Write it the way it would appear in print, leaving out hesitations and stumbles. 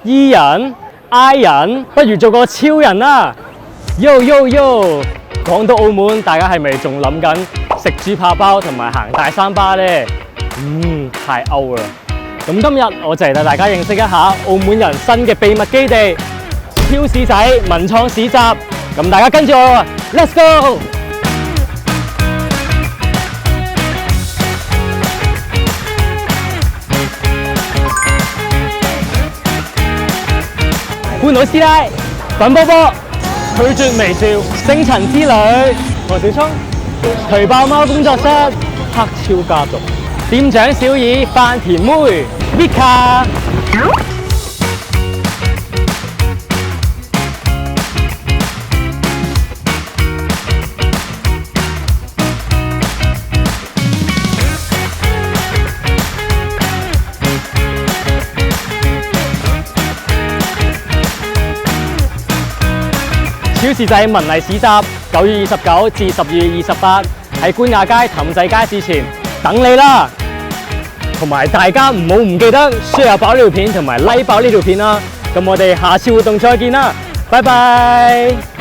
E 人、I 人，不如做個超人啦！Yo yo yo！ 講到澳門，大家係咪仲諗緊食豬扒包同埋行大三巴呢？太 out 啦！咁今日我就嚟帶大家認識一下澳門人新嘅秘密基地——超市仔文創市集。咁大家跟住我 ，Let's go！ 半島師奶、粉波波、拒絕微笑、星塵之旅、何小聰、頹爆貓工作室、黑超家族、店長小二、飯田妹、Mika。超市仔文藝市集9月29至12月28喺官亞街氹仔街市前等你啦！同埋大家唔好唔記得 share 爆呢條片同埋 like 爆呢條片啦！咁我哋下次活動再見啦，拜拜！